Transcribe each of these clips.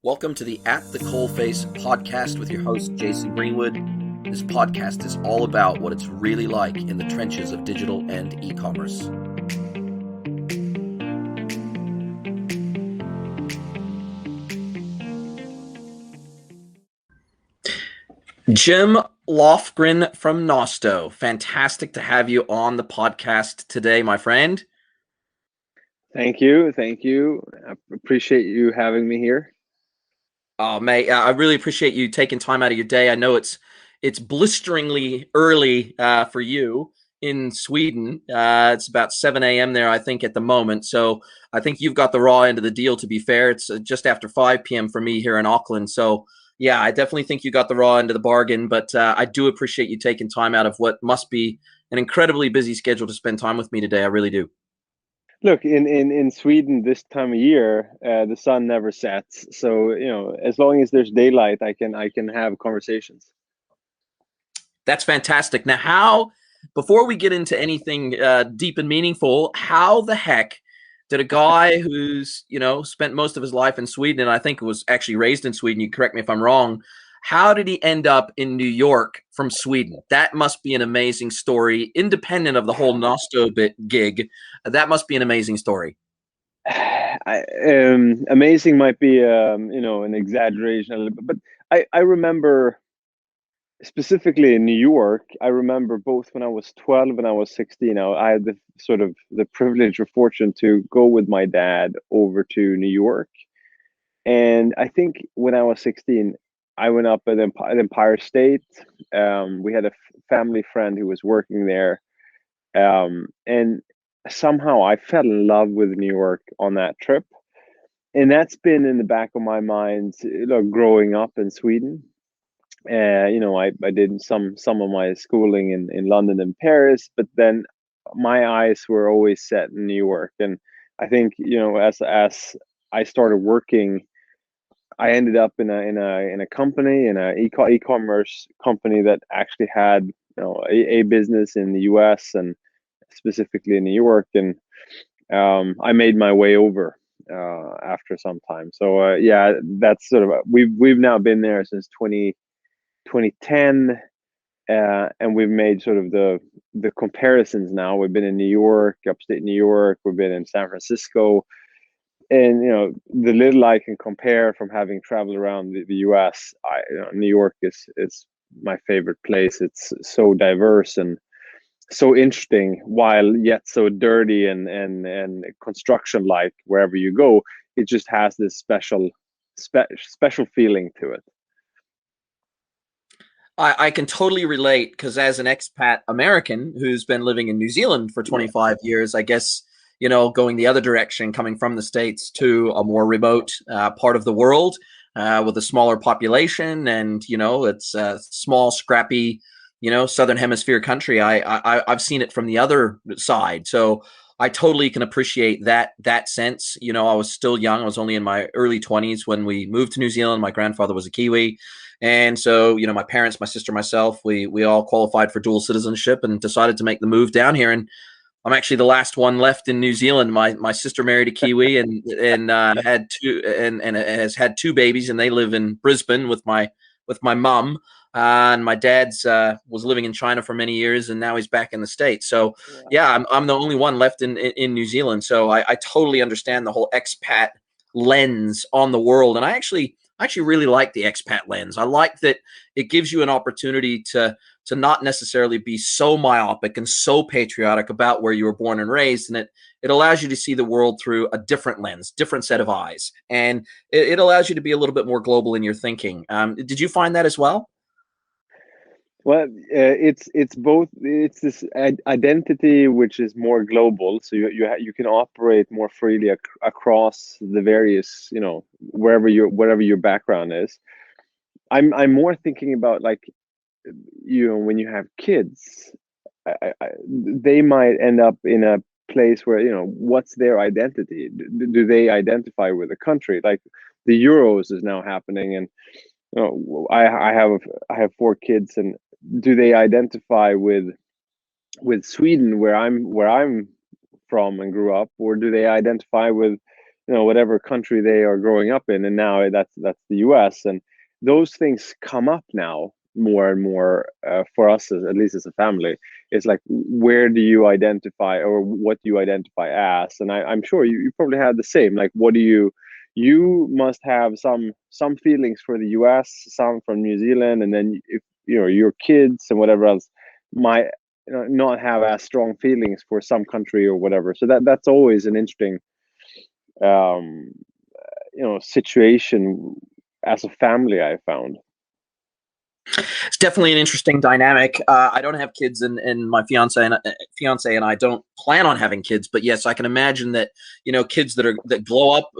Welcome to the At the Coalface podcast with your host, Jason Greenwood. This podcast is all about what it's really like in the trenches of digital and e-commerce. Jim Lofgren from Nosto. Fantastic to have you on the podcast today, my friend. Thank you. I appreciate you having me here. Oh, mate, I really appreciate you taking time out of your day. I know it's blisteringly early for you in Sweden. It's about 7 a.m. there, I think, at the moment. So I think you've got the raw end of the deal, to be fair. It's just after 5 p.m. for me here in Auckland. So, yeah, I definitely think you got the raw end of the bargain. But I do appreciate you taking time out of what must be an incredibly busy schedule to spend time with me today. I really do. Look, in Sweden this time of year, the sun never sets. So, as long as there's daylight, I can have conversations. That's fantastic. Now, before we get into anything deep and meaningful, how the heck did a guy who's, spent most of his life in Sweden, and I think was actually raised in Sweden, you correct me if I'm wrong, how did he end up in New York from Sweden? That must be an amazing story, independent of the whole Nosto bit gig. That must be an amazing story. Amazing might be, an exaggeration, but I remember specifically in New York. I remember both when I was 12 and I was 16. I had the privilege or fortune to go with my dad over to New York. And I think when I was 16, I went up at Empire State. We had a family friend who was working there. And somehow I fell in love with New York on that trip. And that's been in the back of my mind, growing up in Sweden. I did some of my schooling in London and Paris, but then my eyes were always set in New York. And I think, as I started working, I ended up in a company, in a e-commerce company that actually had a business in the US and specifically in New York, and I made my way over after some time. So yeah, that's we've now been there since 2010, and we've made sort of the comparisons. Now we've been in New York, upstate New York, we've been in San Francisco. And the little I can compare from having traveled around the US, New York is my favorite place. It's so diverse and so interesting, while yet so dirty and construction like. Wherever you go, it just has this special feeling to it. I can totally relate, because as an expat American who's been living in New Zealand for 25 years, I guess, going the other direction, coming from the States to a more remote part of the world with a smaller population, and, it's a small, scrappy, Southern Hemisphere country. I've seen it from the other side. So I totally can appreciate that sense. I was still young. I was only in my early 20s when we moved to New Zealand. My grandfather was a Kiwi. And so, my parents, my sister, myself, we all qualified for dual citizenship and decided to make the move down here. And I'm actually the last one left in New Zealand. My sister married a Kiwi and had two and has had two babies, and they live in Brisbane with my mum. And my dad's was living in China for many years, and now he's back in the States. So yeah, I'm the only one left in New Zealand. So I totally understand the whole expat lens on the world, and I actually really like the expat lens. I like that it gives you an opportunity to not necessarily be so myopic and so patriotic about where you were born and raised, and it allows you to see the world through a different lens, different set of eyes, and it allows you to be a little bit more global in your thinking. Did you find that as well? Well, it's both. It's this identity which is more global, so you can operate more freely across the various, whatever your background is. I'm more thinking about, like, when you have kids, they might end up in a place where, what's their identity? Do they identify with the country? Like the Euros is now happening, and I have 4 kids, and do they identify with Sweden, where I'm from and grew up, or do they identify with whatever country they are growing up in, and now that's the US. And those things come up now more and more for us, at least as a family. It's like, where do you identify, or what do you identify as? And I'm sure you probably had the same. Like, what do you must have some feelings for the US, some from New Zealand, and then if your kids and whatever else might not have as strong feelings for some country or whatever. So that's always an interesting um, situation as a family, I found. It's definitely an interesting dynamic. I don't have kids, and my fiance and I don't plan on having kids. But yes, I can imagine that kids that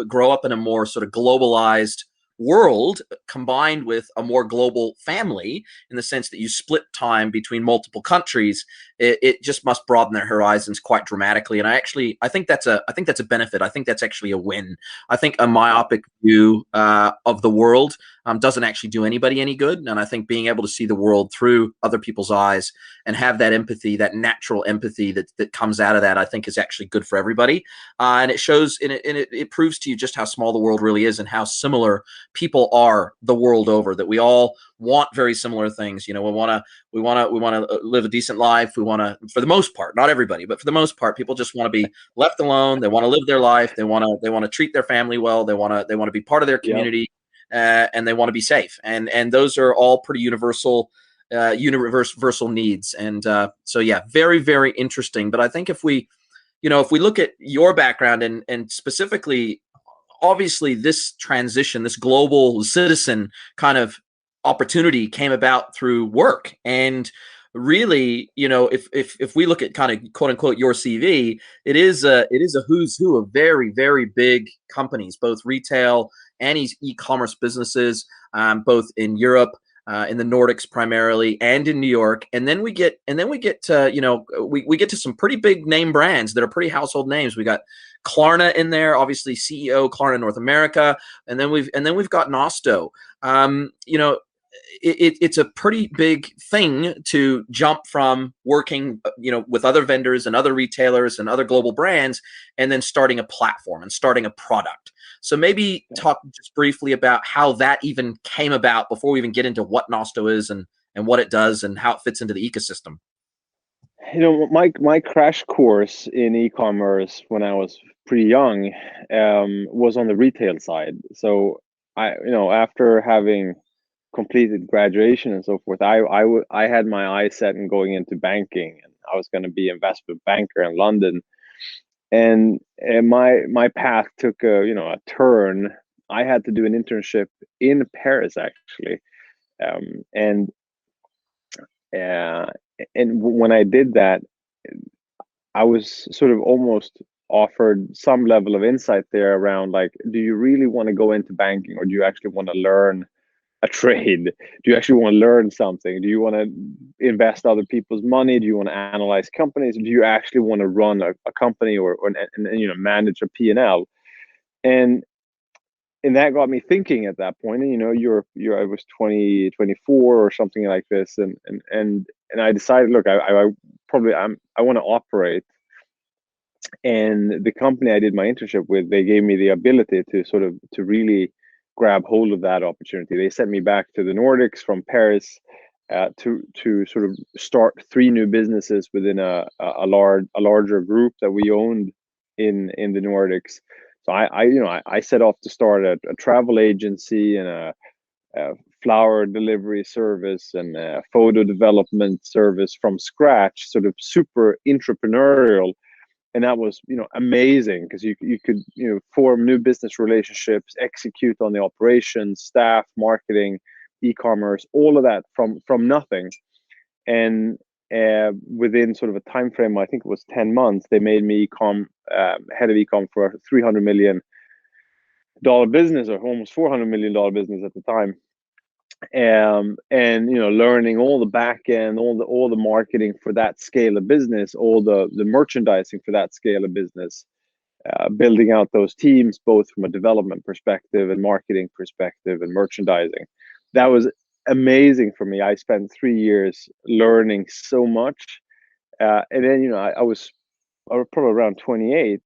grow up in a more sort of globalized world, combined with a more global family, in the sense that you split time between multiple countries, it just must broaden their horizons quite dramatically. And I think that's a benefit. I think that's actually a win. I think a myopic view of the world doesn't actually do anybody any good. And I think being able to see the world through other people's eyes and have that empathy, that natural empathy that comes out of that, I think is actually good for everybody. And it shows, and it proves to you just how small the world really is and how similar people are the world over, that we all want very similar things. We want to live a decent life. We want to, for the most part, not everybody, but for the most part, people just want to be left alone. They want to live their life. They want to treat their family well. They want to be part of their community. And they want to be safe, and those are all pretty universal needs. And so yeah, very, very interesting. But I think if we look at your background and specifically, obviously this transition, this global citizen kind of opportunity came about through work. And really, if we look at kind of quote unquote your CV, it is a who's who of very, very big companies, both retail and e-commerce businesses, both in Europe, in the Nordics primarily, and in New York. And then we get to we get to some pretty big name brands that are pretty household names. We got Klarna in there, obviously CEO Klarna North America, and then we've got Nosto. It's a pretty big thing to jump from working with other vendors and other retailers and other global brands, and then starting a platform and starting a product. So maybe talk just briefly about how that even came about before we even get into what Nosto is and what it does and how it fits into the ecosystem. My crash course in e-commerce when I was pretty young was on the retail side. So after having completed graduation and so forth, I had my eyes set in going into banking, and I was going to be an investment banker in London. And my path took a turn. I had to do an internship in Paris, actually, and when I did that, I was sort of almost offered some level of insight there around, like, do you really want to go into banking, or do you actually want to learn a trade? Do you actually want to learn something? Do you want to invest other people's money? Do you want to analyze companies? Do you actually want to run a company or manage a P&L? And that got me thinking at that point. And I was 20, 24 or something like this, and I decided, look, I want to operate. And the company I did my internship with, they gave me the ability to really grab hold of that opportunity. They sent me back to the Nordics from Paris to sort of start 3 new businesses within a larger group that we owned in the Nordics. So I set off to start a travel agency and a flower delivery service and a photo development service from scratch, sort of super entrepreneurial. And that was amazing, because you could form new business relationships, execute on the operations, staff, marketing, e-commerce, all of that from nothing. And within sort of a time frame, I think it was 10 months, they made me head of e-com for a $300 million business, or almost $400 million business at the time. And learning all the back end, all the marketing for that scale of business, all the merchandising for that scale of business, building out those teams both from a development perspective and marketing perspective and merchandising. That was amazing for me. I spent 3 years learning so much, and then I was probably around 28.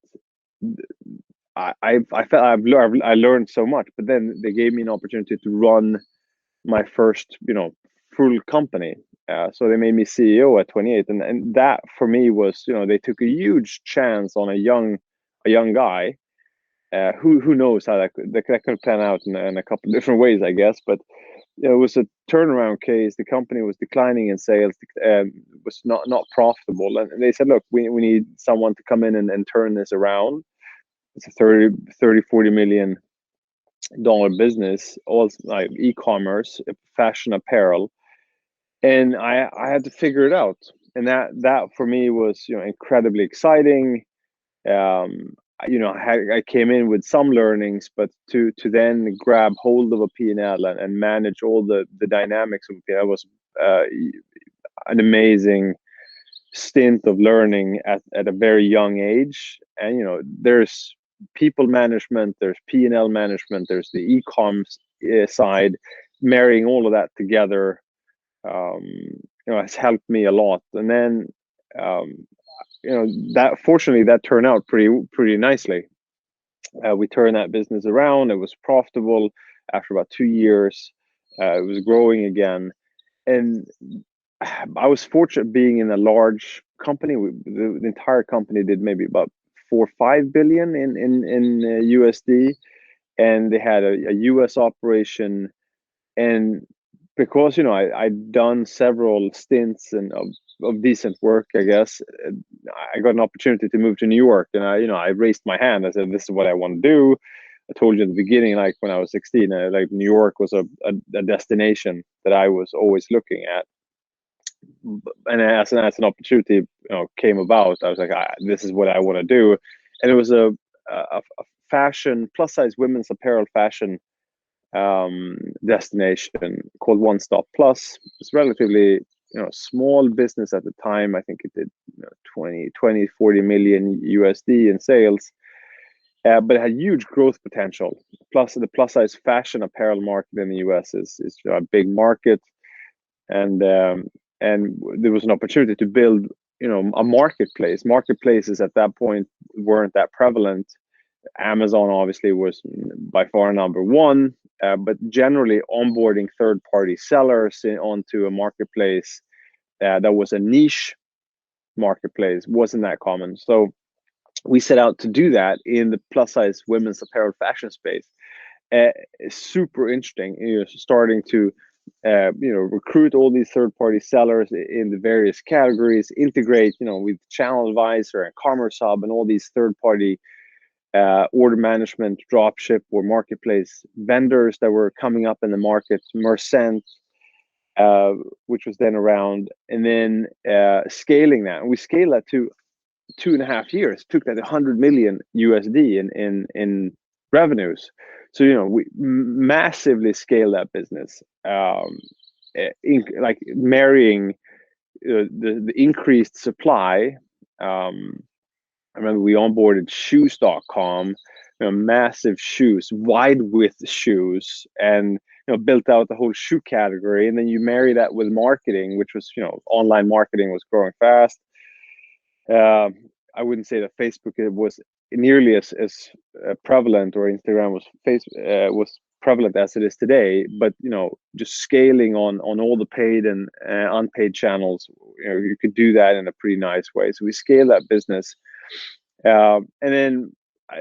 I felt I learned so much, but then they gave me an opportunity to run my first, full company. So they made me CEO at 28, and that for me was, they took a huge chance on a young guy. Who knows how that could plan out in a couple of different ways, I guess. But it was a turnaround case. The company was declining in sales, was not profitable, and they said, look, we need someone to come in and turn this around. It's a 40 million dollar business, all like e-commerce, fashion apparel, and I had to figure it out. And that for me was, incredibly exciting. I came in with some learnings, but to then grab hold of a P&L and manage all the dynamics of it was an amazing stint of learning at a very young age. And there's people management, there's P&L management, there's the e-commerce side. Marrying all of that together, has helped me a lot. And then that fortunately that turned out pretty nicely. We turned that business around. It was profitable after about 2 years. It was growing again, and I was fortunate being in a large company. The entire company did maybe about 4 or 5 billion in USD, and they had a US operation. And because I'd done several stints and of decent work, I guess, I got an opportunity to move to New York, and I raised my hand. I said, "This is what I want to do." I told you at the beginning, like when I was 16, like New York was a destination that I was always looking at. And as an opportunity came about, I was like, "This is what I want to do." And it was a fashion, plus size women's apparel fashion destination called One Stop Plus. It's relatively small business at the time. I think it did 40 million USD in sales, but it had huge growth potential. Plus, the plus size fashion apparel market in the US is a big market, and there was an opportunity to build a marketplace. Marketplaces at that point weren't that prevalent. Amazon obviously was by far number one, but generally onboarding third-party sellers onto a marketplace that was a niche marketplace wasn't that common. So we set out to do that in the plus-size women's apparel fashion space. Super interesting. Starting to recruit all these third-party sellers in the various categories, integrate with Channel Advisor and Commerce Hub and all these third-party order management, dropship or marketplace vendors that were coming up in the market, Mercent, which was then around, and then scaling that. And we scaled that to 2.5 years. Took that 100 million USD in revenues. So we massively scaled that business, like marrying the increased supply. I remember we onboarded shoes.com, massive shoes, wide width shoes, and built out the whole shoe category. And then you marry that with marketing, which was online marketing was growing fast. I wouldn't say that Facebook was nearly as prevalent, or Instagram was prevalent as it is today. But just scaling on all the paid and unpaid channels, you could do that in a pretty nice way. So we scaled that business. And then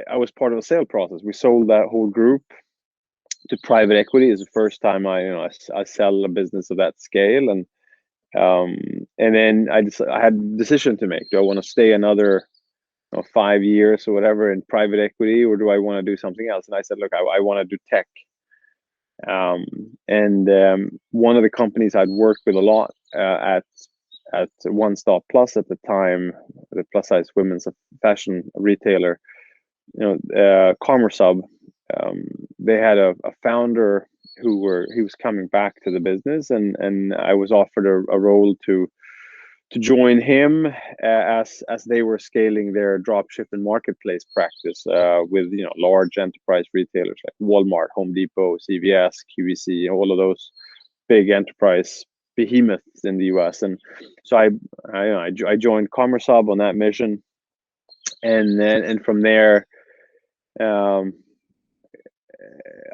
I was part of a sale process. We sold that whole group to private equity. It's the first time I sell a business of that scale, and then I had a decision to make. Do I want to stay another 5 years or whatever in private equity, or do I want to do something else? And I said, look, I want to do tech. One of the companies I'd worked with a lot at One Stop Plus at the time, the plus size women's fashion retailer, Commerce Hub, they had a founder he was coming back to the business, and I was offered a role to join him as they were scaling their dropship and marketplace practice with large enterprise retailers like Walmart, Home Depot, CVS, QVC, all of those big enterprise behemoths in the US. And so I joined Commerce Hub on that mission, and from there I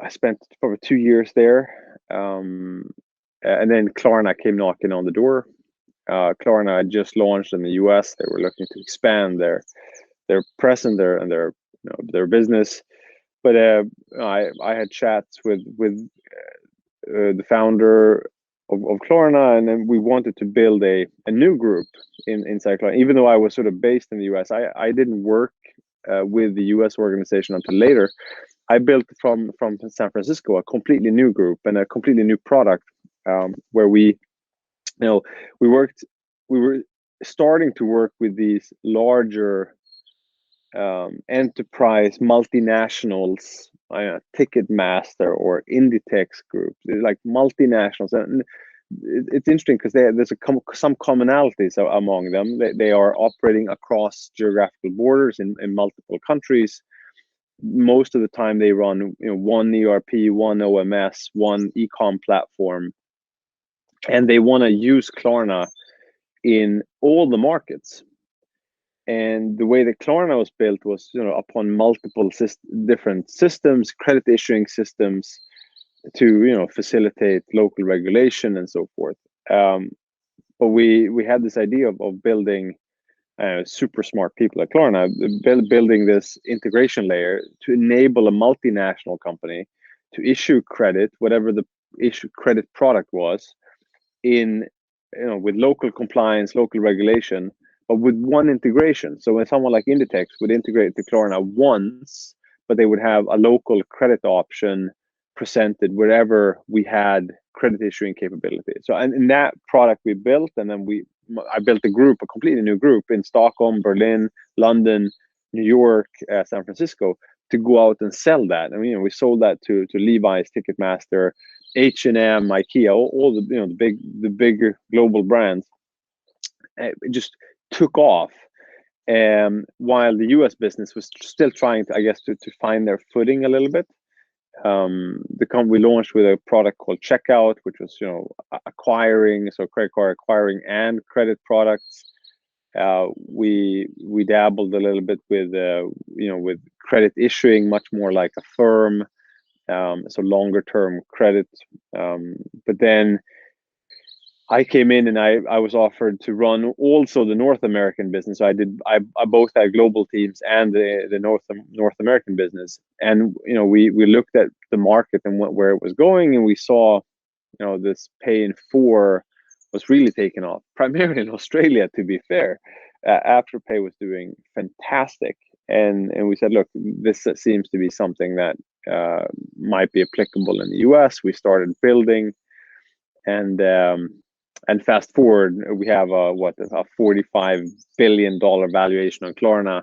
spent probably 2 years there, and then Klarna came knocking on the door. Klarna had just launched in the US. They were looking to expand their presence there and their business. But I had chats with the founder of Klarna, and then we wanted to build a new group inside Klarna. Even though I was sort of based in the US, I didn't work with the US organization until later. I built from San Francisco a completely new group and a completely new product, where we were starting to work with these larger enterprise multinationals, Ticketmaster or Inditex groups, like multinationals. And it's interesting because there's some commonalities among them. They are operating across geographical borders in multiple countries. Most of the time they run one ERP, one OMS, one e-com platform, and they want to use Klarna in all the markets. And the way that Klarna was built was, upon multiple different systems, credit issuing systems, to facilitate local regulation and so forth. But we had this idea of building super smart people at Klarna, building this integration layer to enable a multinational company to issue credit, whatever the issue credit product was, in with local compliance, local regulation, but with one integration. So when someone like Inditex would integrate to Klarna once, but they would have a local credit option presented wherever we had credit issuing capability. So and in that product we built, and then I built a completely new group in Stockholm, Berlin, London, New York, San Francisco, to go out and sell that. I mean, we sold that to Levi's, Ticketmaster, H&M, IKEA, all the bigger global brands. It just took off, while the US business was still trying to, I guess, to find their footing a little bit. We launched with a product called Checkout, which was acquiring, so credit card acquiring and credit products. We dabbled a little bit with with credit issuing, much more like a firm, so longer term credit. But then I came in and I was offered to run also the North American business. So I both had global teams and the North American business. And we looked at the market and where it was going, and we saw this pay in 4 was really taking off, primarily in Australia, to be fair. Afterpay was doing fantastic, and we said, look, this seems to be something that might be applicable in the US. We started building, and fast forward, we have a $45 billion valuation on Klarna,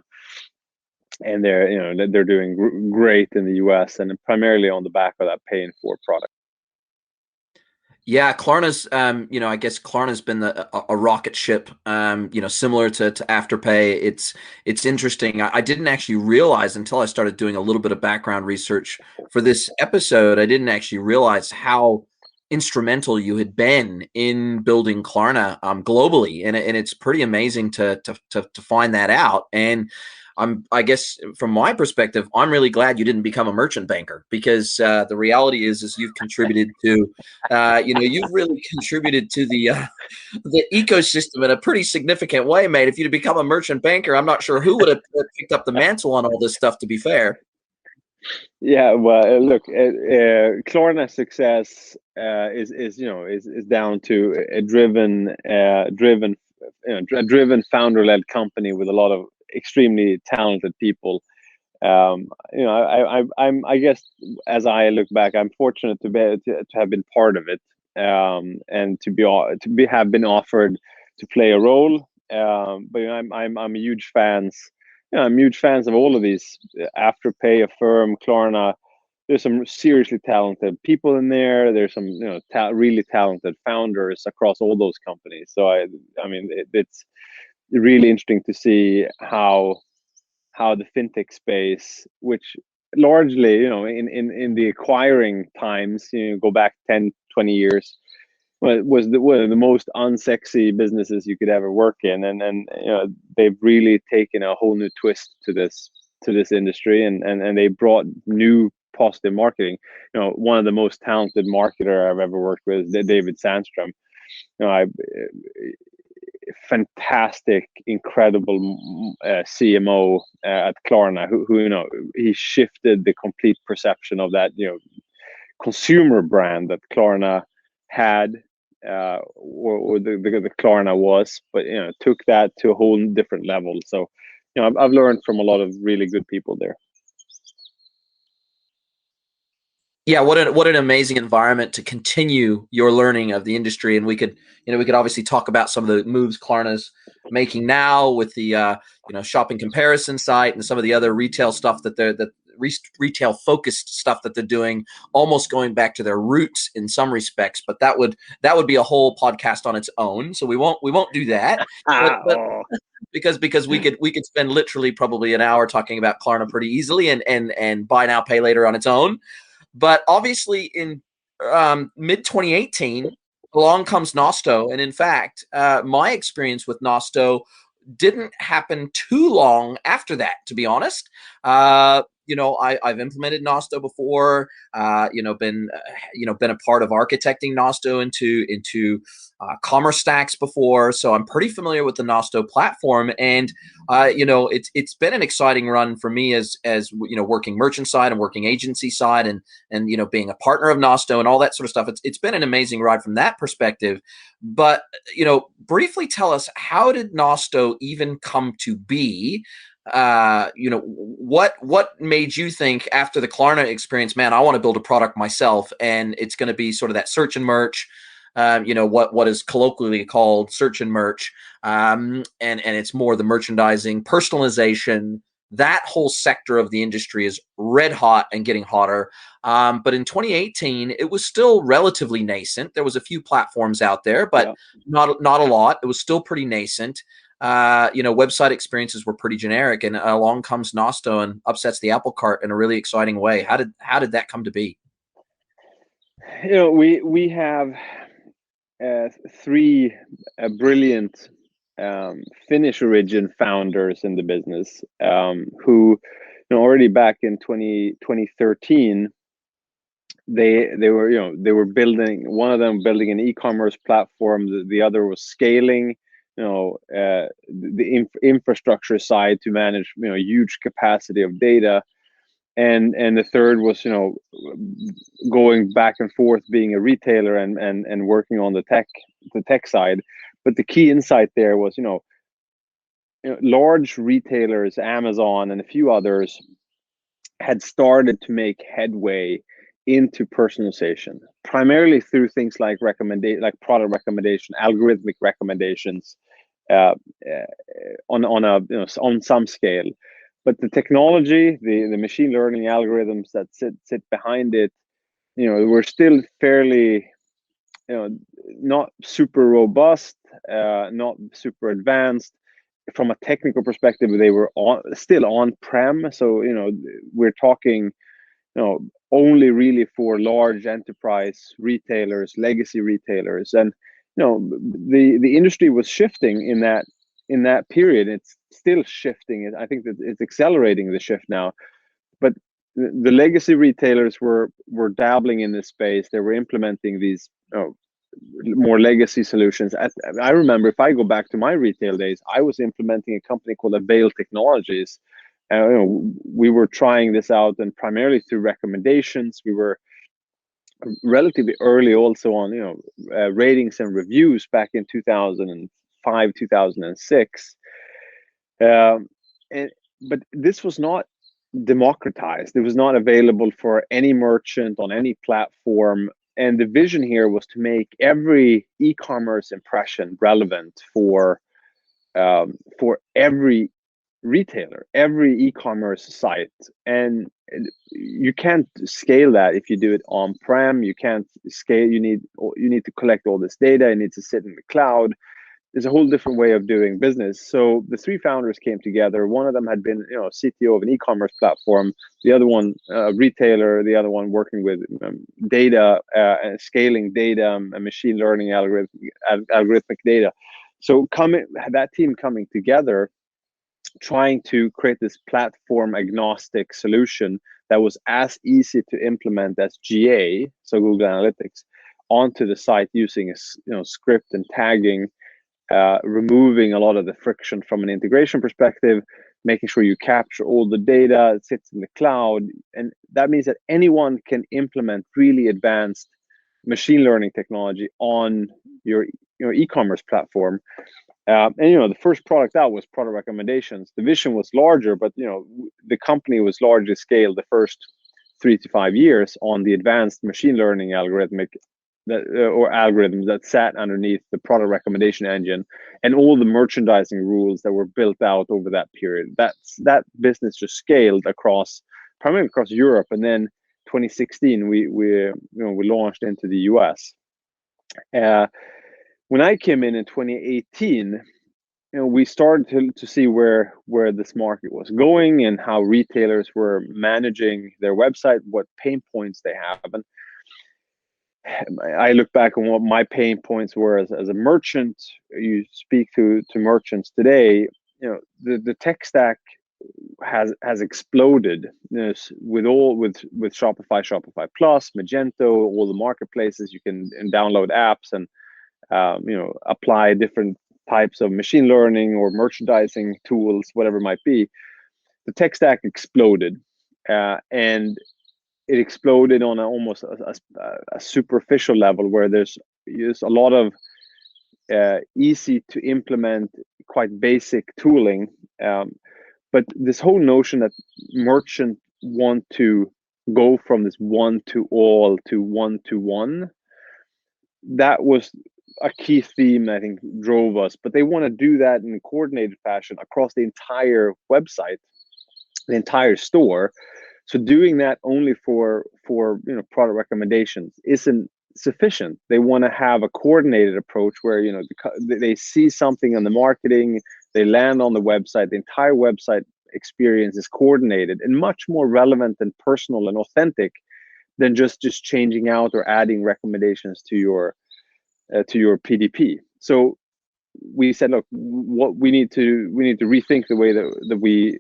and they're doing great in the US, and primarily on the back of that pay in 4 product. Yeah, Klarna's, I guess Klarna's been a rocket ship, similar to Afterpay. It's interesting. I didn't actually realize until I started doing a little bit of background research for this episode. I didn't actually realize how instrumental you had been in building Klarna globally, and it's pretty amazing to find that out. And I guess from my perspective, I'm really glad you didn't become a merchant banker, because the reality is you've contributed to, you've really contributed to the ecosystem in a pretty significant way, mate. If you'd become a merchant banker, I'm not sure who would have picked up the mantle on all this stuff, to be fair. Yeah, well, look, Klarna's success is down to a driven founder-led company with a lot of extremely talented people. I guess as I look back, I'm fortunate to have been part of it, and to have been offered to play a role. But I'm a huge I'm huge fans of all of these. Afterpay, Affirm, Klarna. There's some seriously talented people in there. There's some really talented founders across all those companies. So it's really interesting to see how the fintech space, which largely in the acquiring times, go back 10, 20 years, was one of the most unsexy businesses you could ever work in, and they've really taken a whole new twist to this to this industry, and they brought new positive marketing. One of the most talented marketer I've ever worked with, David Sandstrom. I fantastic, incredible CMO at Klarna, who he shifted the complete perception of that consumer brand that Klarna had, or the Klarna was, but took that to a whole different level. So I've learned from a lot of really good people there. Yeah, what an amazing environment to continue your learning of the industry. And we could obviously talk about some of the moves Klarna's making now with the shopping comparison site and some of the other retail stuff that retail focused stuff that they're doing, almost going back to their roots in some respects. But that would be a whole podcast on its own. So we won't do that. But because we could spend literally probably an hour talking about Klarna pretty easily, and buy now, pay later on its own. But obviously in mid 2018, along comes Nosto. And in fact, my experience with Nosto didn't happen too long after that, to be honest. I've implemented Nosto before, been a part of architecting Nosto into commerce stacks before. So I'm pretty familiar with the Nosto platform. And, it's been an exciting run for me as working merchant side and working agency side and being a partner of Nosto and all that sort of stuff. It's been an amazing ride from that perspective. But, briefly tell us, how did Nosto even come to be? What made you think after the Klarna experience, man, I want to build a product myself, and it's going to be sort of that search and merch, what is colloquially called search and merch, and it's more the merchandising, personalization. That whole sector of the industry is red hot and getting hotter. But in 2018, it was still relatively nascent. There was a few platforms out there, but not a lot. It was still pretty nascent. Website experiences were pretty generic, and along comes Nosto and upsets the apple cart in a really exciting way. How did that come to be? We have three brilliant Finnish origin founders in the business, who already back in 2013 they were building, one of them building an e-commerce platform, the other was scaling the infrastructure side to manage huge capacity of data, and the third was going back and forth being a retailer and working on the tech side. But the key insight there was large retailers, Amazon and a few others, had started to make headway into personalization, primarily through things like product recommendation, algorithmic recommendations, on some scale. But the technology, the machine learning algorithms that sit behind it, were still fairly, not super robust, not super advanced. From a technical perspective, they were still on-prem. So we're talking only really for large enterprise retailers, legacy retailers, and the industry was shifting in that period. It's still shifting. I think that it's accelerating the shift now. But the legacy retailers were dabbling in this space. They were implementing these more legacy solutions. I remember, if I go back to my retail days, I was implementing a company called Avail Technologies. We were trying this out, and primarily through recommendations. We were relatively early also on ratings and reviews back in 2005, 2006. But this was not democratized. It was not available for any merchant on any platform. And the vision here was to make every e-commerce impression relevant for every retailer, every e-commerce site. And you can't scale that if you do it on-prem. You can't scale. You need to collect all this data. It needs to sit in the cloud. There's a whole different way of doing business. So the three founders came together. One of them had been CTO of an e-commerce platform, the other one retailer, the other one working with data and scaling data and machine learning algorithmic data. So that team coming together trying to create this platform agnostic solution that was as easy to implement as GA, so Google Analytics, onto the site using a script and tagging, removing a lot of the friction from an integration perspective, making sure you capture all the data, it sits in the cloud. And that means that anyone can implement really advanced machine learning technology on your e-commerce platform. And the first product out was product recommendations. The vision was larger, but the company was largely scaled the first 3 to 5 years on the advanced machine learning algorithms that sat underneath the product recommendation engine and all the merchandising rules that were built out over that period. That business just scaled primarily across Europe, and then 2016 we launched into the US. When I came in 2018, we started to see where this market was going and how retailers were managing their website, what pain points they have. And I look back on what my pain points were as a merchant. You speak to merchants today, the tech stack has exploded, with Shopify Plus, Magento, all the marketplaces. You can download apps and apply different types of machine learning or merchandising tools, whatever it might be. The tech stack exploded, and it exploded on almost a superficial level, where there's a lot of easy to implement, quite basic tooling. But this whole notion that merchants want to go from this one-to-all to one-to-one, that was a key theme I think drove us. But they want to do that in a coordinated fashion across the entire website, the entire store. So doing that only for product recommendations isn't sufficient. They want to have a coordinated approach where they see something on the marketing, they land on the website, the entire website experience is coordinated and much more relevant and personal and authentic than just changing out or adding recommendations to your PDP. So we said, look, what we need to rethink the way that we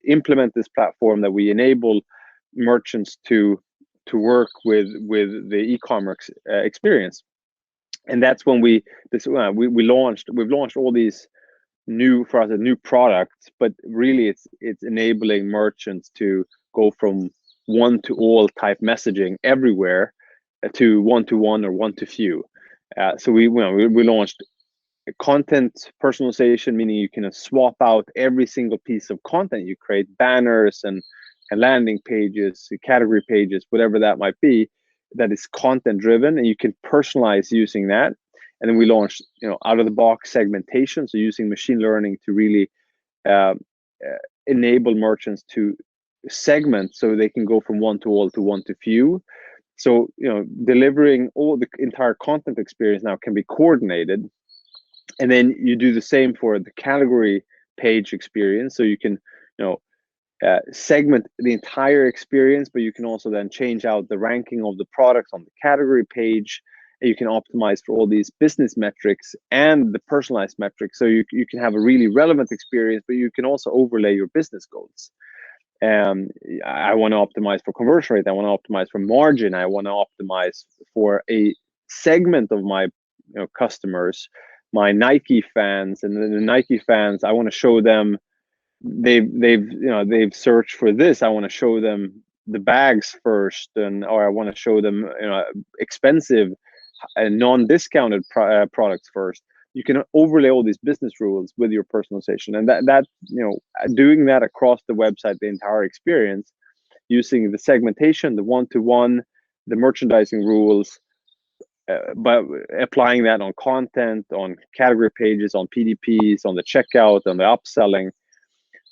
implement this platform, that we enable merchants to work with the e-commerce experience. And that's when we've launched all these new products, but really it's enabling merchants to go from one-to-all type messaging everywhere to one-to-one or one-to-few. So we launched content personalization, meaning you can swap out every single piece of content you create, banners and landing pages, category pages, whatever that might be, that is content driven, and you can personalize using that. And then we launched out of the box segmentation, so using machine learning to really enable merchants to segment so they can go from one-to-all to one-to-few. So delivering all the entire content experience now can be coordinated. And then you do the same for the category page experience. So you can, segment the entire experience, but you can also then change out the ranking of the products on the category page. And you can optimize for all these business metrics and the personalized metrics. So you can have a really relevant experience, but you can also overlay your business goals. I want to optimize for conversion rate. I want to optimize for margin. I want to optimize for a segment of my customers, my Nike fans, and then the Nike fans, I want to show them they've searched for this. I want to show them the bags first, or I want to show them expensive and non-discounted products first. You can overlay all these business rules with your personalization, and that doing that across the website, the entire experience, using the segmentation, the one-to-one, the merchandising rules, but applying that on content, on category pages, on PDPs, on the checkout, on the upselling.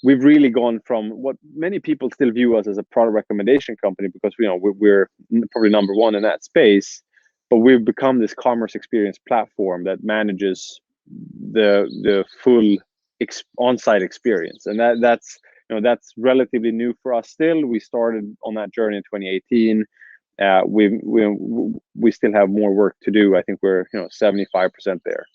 We've really gone from what many people still view us as a product recommendation company, because we're probably number one in that space, but we've become this commerce experience platform that manages the full on-site experience, and that's relatively new for us still. We started on that journey in 2018. We still have more work to do. I think we're 75% there.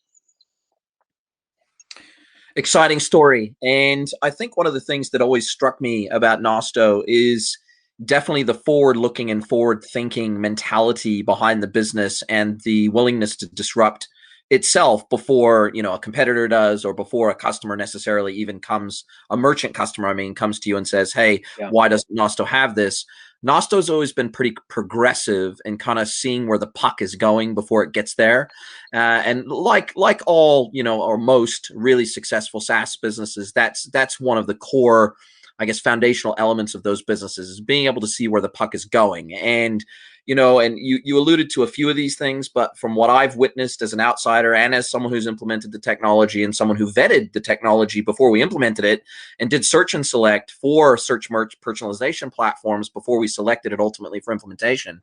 Exciting story. And I think one of the things that always struck me about Nosto is definitely the forward looking and forward thinking mentality behind the business and the willingness to disrupt itself before, you know, a competitor does, or before a customer necessarily even comes, a merchant customer, I mean, comes to you and says, hey, Yeah. why does Nosto have this? Nosto's always been pretty progressive and kind of seeing where the puck is going before it gets there. And like all, you know, or most really successful SaaS businesses, that's one of the core, I guess, foundational elements of those businesses, is being able to see where the puck is going. And you know, and you alluded to a few of these things, but from what I've witnessed as an outsider and as someone who's implemented the technology and someone who vetted the technology before we implemented it and did search and select for search merch personalization platforms before we selected it ultimately for implementation.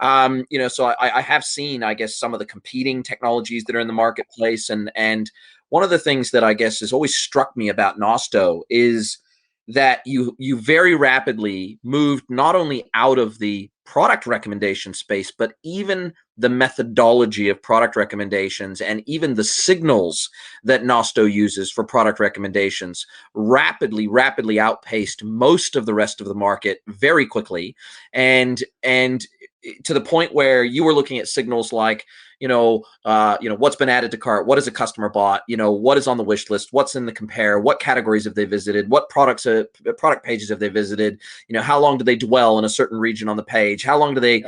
You know, so I have seen, I guess, some of the competing technologies that are in the marketplace, and one of the things that I guess has always struck me about Nosto is that you very rapidly moved not only out of the product recommendation space, but even the methodology of product recommendations and even the signals that Nosto uses for product recommendations rapidly outpaced most of the rest of the market very quickly. And to the point where you were looking at signals like, what's been added to cart, what has a customer bought, what is on the wish list, what's in the compare, what categories have they visited, what product pages have they visited, how long do they dwell in a certain region on the page, how long do they,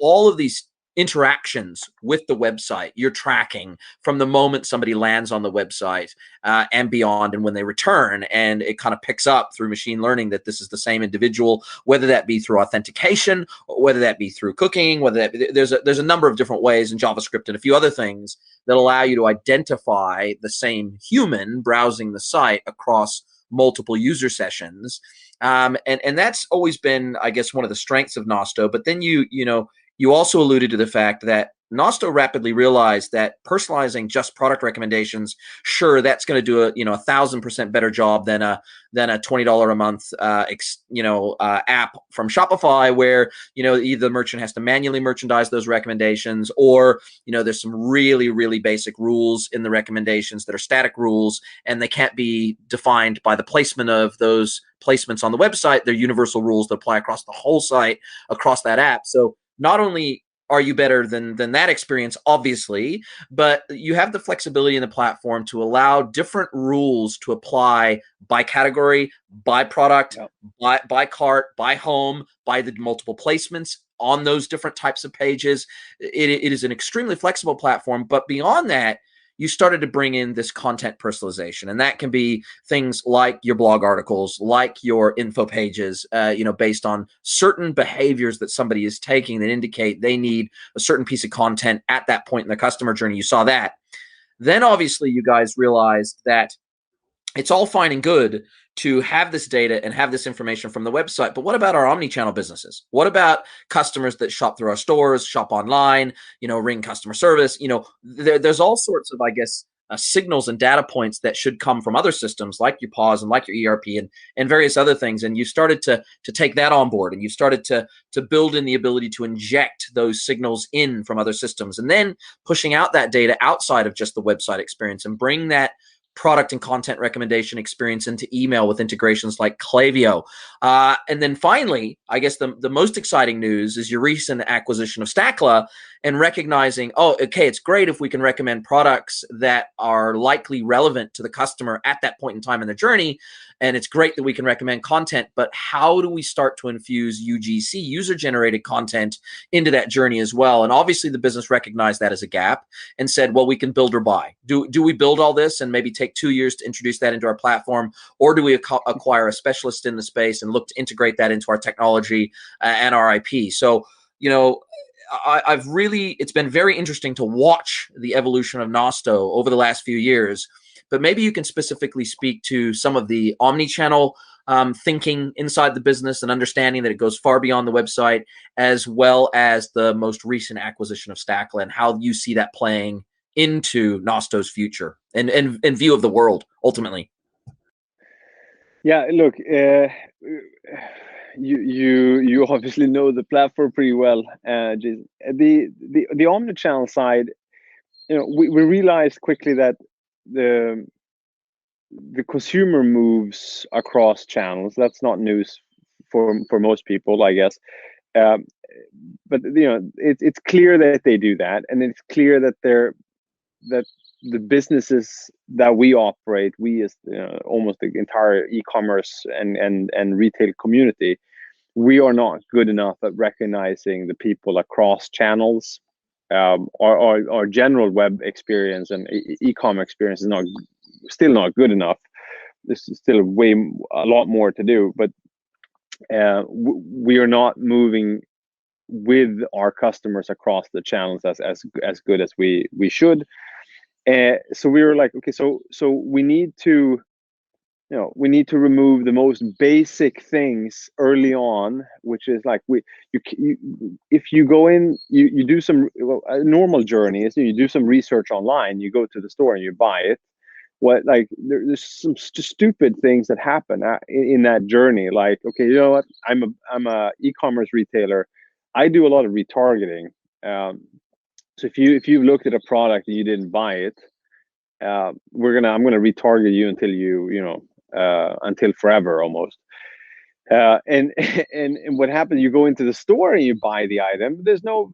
all of these interactions with the website you're tracking from the moment somebody lands on the website and beyond, and when they return, and it kind of picks up through machine learning that this is the same individual, whether that be through authentication, or whether that be through cooking, whether that be, there's a number of different ways in JavaScript and a few other things that allow you to identify the same human browsing the site across multiple user sessions. And that's always been, I guess, one of the strengths of Nosto. But then you also alluded to the fact that Nosto rapidly realized that personalizing just product recommendations, sure, that's going to do a 1,000% better job than a $20 a month app from Shopify, where either the merchant has to manually merchandise those recommendations, or there's some really basic rules in the recommendations that are static rules, and they can't be defined by the placement of those placements on the website. They're universal rules that apply across the whole site, across that app. So not only are you better than that experience, obviously, but you have the flexibility in the platform to allow different rules to apply by category, by product, by cart, by home, by the multiple placements on those different types of pages. It is an extremely flexible platform, but beyond that, you started to bring in this content personalization, and that can be things like your blog articles, like your info pages, based on certain behaviors that somebody is taking that indicate they need a certain piece of content at that point in the customer journey. You saw that. Then obviously you guys realized that it's all fine and good to have this data and have this information from the website, but what about our omni-channel businesses? What about customers that shop through our stores, shop online, ring customer service? There's all sorts of, I guess, signals and data points that should come from other systems like your POS and like your ERP and various other things. And you started to take that on board, and you started to build in the ability to inject those signals in from other systems, and then pushing out that data outside of just the website experience and bring that product and content recommendation experience into email with integrations like Klaviyo. And then finally, I guess the most exciting news is your recent acquisition of Stackla, and recognizing, oh, okay, it's great if we can recommend products that are likely relevant to the customer at that point in time in the journey. And it's great that we can recommend content, but how do we start to infuse UGC, user-generated content, into that journey as well? And obviously the business recognized that as a gap and said, well, we can build or buy. Do we build all this and maybe take 2 years to introduce that into our platform, or do we acquire a specialist in the space and look to integrate that into our technology and our IP? So, it's been very interesting to watch the evolution of Nosto over the last few years, but maybe you can specifically speak to some of the omni-channel thinking inside the business and understanding that it goes far beyond the website, as well as the most recent acquisition of Stackla and how you see that playing into Nosto's future and view of the world ultimately. Yeah, look, you obviously know the platform pretty well. The omni-channel side, we realized quickly that the consumer moves across channels. That's not news for most people, I guess. Um, but it's clear that they do that, and it's clear that that the businesses that we operate, we as almost the entire e-commerce and retail community, we are not good enough at recognizing the people across channels. Our general web experience and e-commerce experience is still not good enough. There's still a lot more to do, but we are not moving with our customers across the channels as good as we should. So we were like, okay, so we need to remove the most basic things early on, which is like if you go in, you do some a normal journey is you do some research online, you go to the store and you buy it. There's some stupid things that happen in that journey. Like, okay, you know what? I'm a e-commerce retailer. I do a lot of retargeting. So if you've looked at a product and you didn't buy it, I'm gonna retarget you until until forever almost. And and what happens? You go into the store and you buy the item. There's no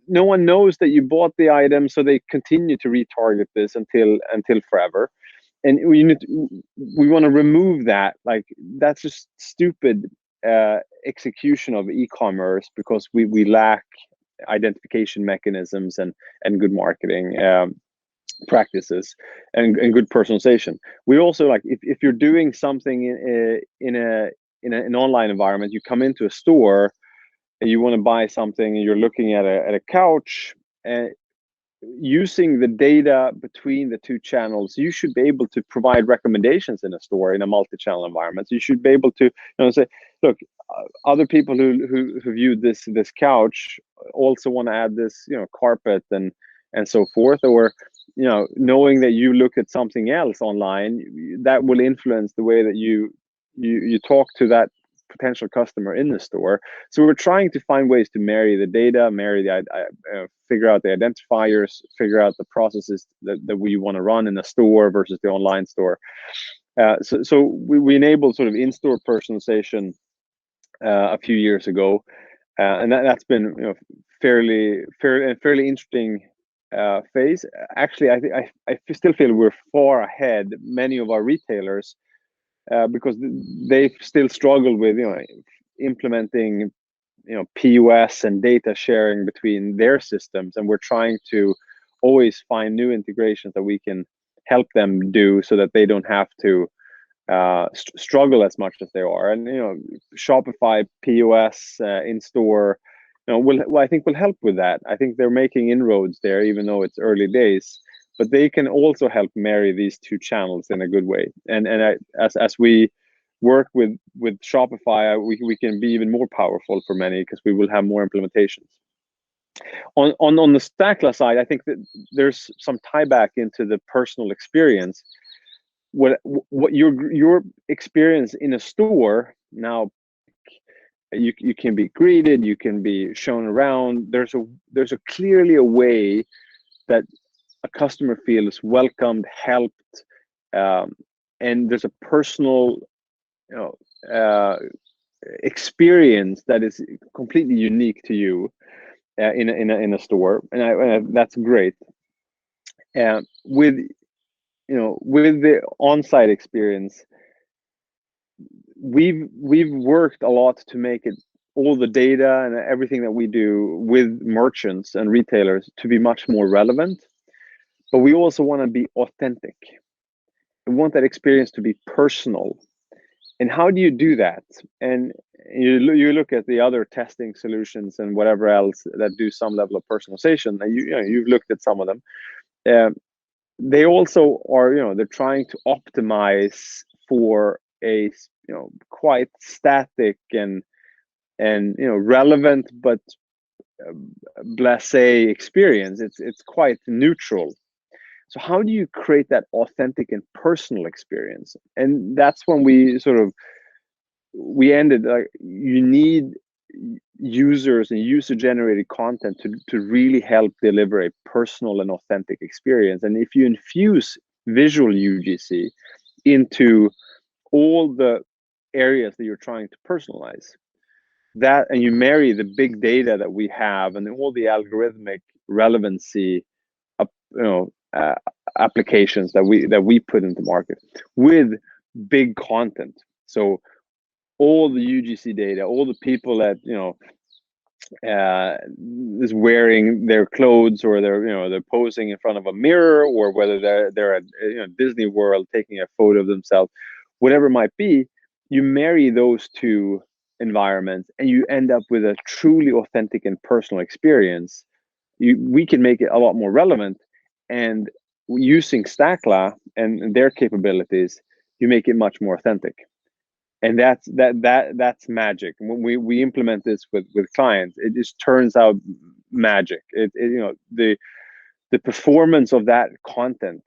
one knows that you bought the item, so they continue to retarget this until forever. And we want to remove that. Like, that's just stupid execution of e-commerce, because we lack identification mechanisms and good marketing practices and good personalization. We also, like, if you're doing something in an online environment, you come into a store and you want to buy something and you're looking at a couch, and using the data between the two channels, you should be able to provide recommendations in a store in a multi-channel environment. So you should be able to say, look, other people who viewed this couch also want to add this carpet and so forth. Or knowing that you look at something else online, that will influence the way that you talk to that potential customer in the store. So we're trying to find ways to marry the data, figure out the identifiers, figure out the processes that we want to run in the store versus the online store. So we enabled sort of in-store personalization a few years ago, and that's been fairly interesting phase. Actually, I still feel we're far ahead many of our retailers, because they still struggle with implementing POS and data sharing between their systems, and we're trying to always find new integrations that we can help them do so that they don't have to struggle as much as they are. And Shopify POS in store, I think will help with that. I think they're making inroads there, even though it's early days. But they can also help marry these two channels in a good way. And as we work with Shopify, we can be even more powerful for many, because we will have more implementations. On the Stackla side, I think that there's some tie back into the personal experience. What your experience in a store now, you can be greeted, you can be shown around. There's clearly a way that a customer feels welcomed, helped, and there's a personal experience that is completely unique to you in a store, and that's great. With the on-site experience, we've worked a lot to make it, all the data and everything that we do with merchants and retailers, to be much more relevant. But we also want to be authentic. We want that experience to be personal. And how do you do that? And you look at the other testing solutions and whatever else that do some level of personalization, and you've looked at some of them. They also are, they're trying to optimize for a quite static and relevant but blasé experience. It's quite neutral. So how do you create that authentic and personal experience? And that's when we ended, like, you need users and user-generated content to really help deliver a personal and authentic experience. And if you infuse visual UGC into all the areas that you're trying to personalize. That, and you marry the big data that we have and all the algorithmic relevancy, applications that we put into market with big content. So all the UGC data, all the people that is wearing their clothes, or they're posing in front of a mirror, or whether they're at Disney World taking a photo of themselves, whatever it might be, you marry those two environments and you end up with a truly authentic and personal experience. We can make it a lot more relevant, and using Stackla and their capabilities, you make it much more authentic. And that's magic. When we implement this with clients, it just turns out magic. The performance of that content,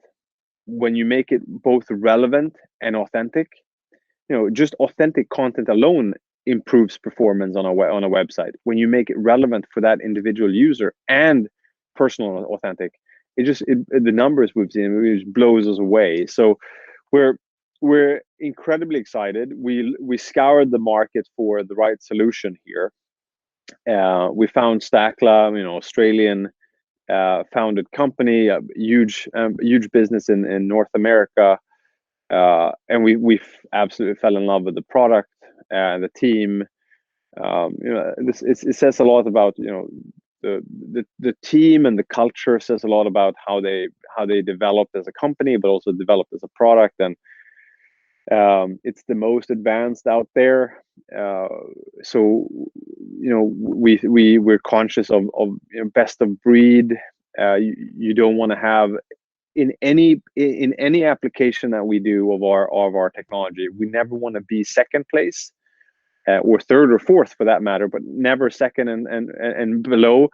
when you make it both relevant and authentic, just authentic content alone improves performance on a website. When you make it relevant for that individual user and personal and authentic, the numbers we've seen, it just blows us away. So we're incredibly excited. We scoured the market for the right solution here. We found Stackla, Australian founded company, a huge business in North America, and we absolutely fell in love with the product and the team. It says a lot about the team, and the culture says a lot about how they developed as a company, but also developed as a product. And it's the most advanced out there. So we're conscious of best of breed. You don't want to have in any application that we do of our technology, we never want to be second place, or third or fourth for that matter, but never second and below,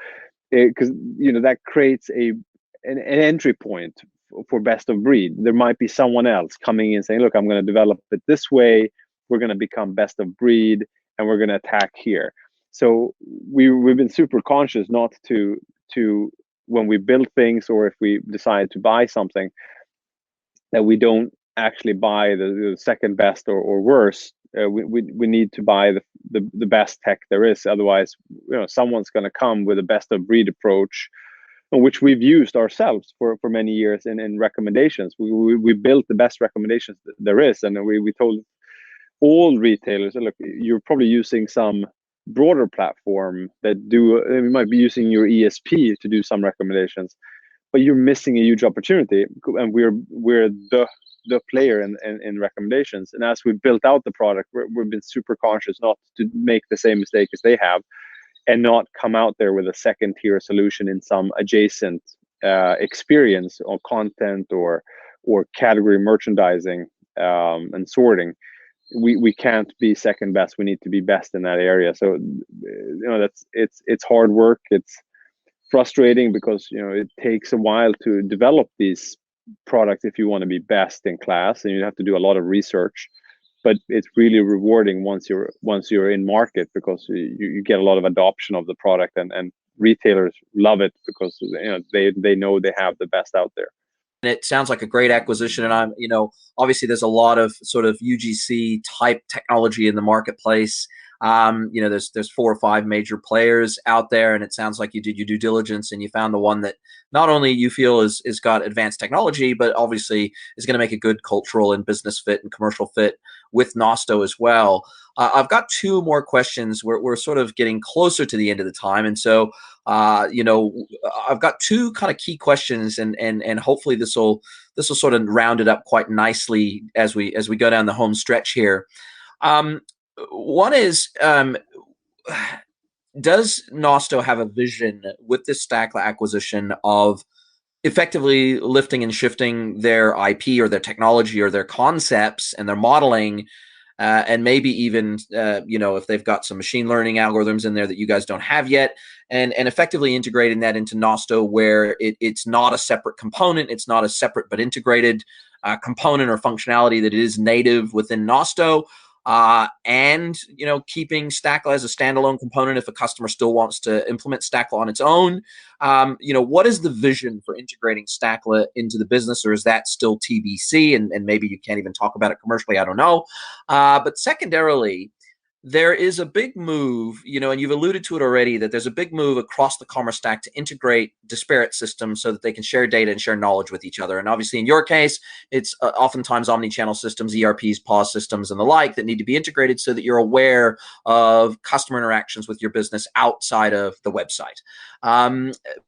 because that creates an entry point for best of breed. There might be someone else coming in saying, look, I'm going to develop it this way, we're going to become best of breed, and we're going to attack here. So we've been super conscious not to when we build things, or if we decide to buy something, that we don't actually buy the second best or worse. We need to buy the best tech there is. Otherwise, someone's going to come with a best of breed approach, which we've used ourselves for many years in recommendations. We built the best recommendations there is, and we told all retailers, look, you're probably using some broader platform that you might be using your ESP to do some recommendations, but you're missing a huge opportunity. And we're the player in recommendations. And as we built out the product, we've been super conscious not to make the same mistake as they have, and not come out there with a second tier solution in some adjacent experience or content or category merchandising and sorting. We can't be second best. We need to be best in that area. So it's hard work. It's frustrating because it takes a while to develop these products if you want to be best in class, and you have to do a lot of research. But it's really rewarding once you're in market, because you get a lot of adoption of the product, and retailers love it because they know they have the best out there. And it sounds like a great acquisition. And I'm, obviously there's a lot of sort of UGC type technology in the marketplace. There's 4 or 5 major players out there, and it sounds like you did your due diligence and you found the one that not only you feel is got advanced technology, but obviously is going to make a good cultural and business fit and commercial fit with Nosto as well. I've got 2 more questions. We're sort of getting closer to the end of the time, and so I've got 2 kind of key questions, and hopefully this will sort of round it up quite nicely as we go down the home stretch here. One is, does Nosto have a vision with this Stackla acquisition of effectively lifting and shifting their IP or their technology or their concepts and their modeling, and maybe even if they've got some machine learning algorithms in there that you guys don't have yet, and effectively integrating that into Nosto, where it's not a separate component, it's not a separate but integrated component or functionality, that it is native within Nosto? and keeping Stackla as a standalone component if a customer still wants to implement Stackla on its own. What is the vision for integrating Stackla into the business, or is that still TBC? And maybe you can't even talk about it commercially. I don't know. But secondarily, there is a big move, and you've alluded to it already, that there's a big move across the commerce stack to integrate disparate systems so that they can share data and share knowledge with each other. And obviously, in your case, it's oftentimes omni-channel systems, ERPs, POS systems, and the like that need to be integrated so that you're aware of customer interactions with your business outside of the website.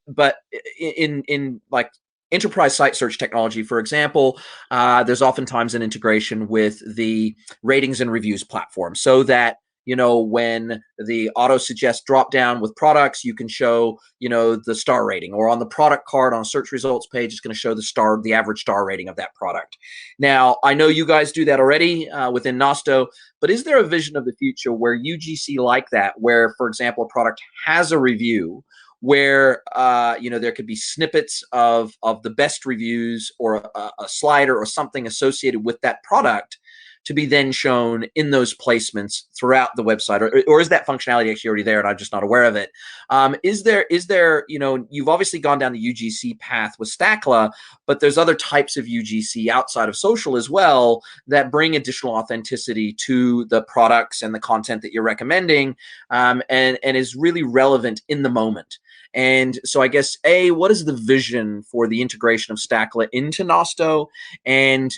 But in like enterprise site search technology, for example, there's oftentimes an integration with the ratings and reviews platform so that when the auto suggest drop down with products, you can show, the star rating, or on the product card on a search results page, it's going to show the average star rating of that product. Now, I know you guys do that already within Nosto, but is there a vision of the future where UGC like that, where, for example, a product has a review where there could be snippets of the best reviews, or a slider or something associated with that product to be then shown in those placements throughout the website, or is that functionality actually already there and I'm just not aware of it? Is there, you've obviously gone down the UGC path with Stackla, but there's other types of UGC outside of social as well that bring additional authenticity to the products and the content that you're recommending, and is really relevant in the moment. And so I guess, what is the vision for the integration of Stackla into Nosto, and,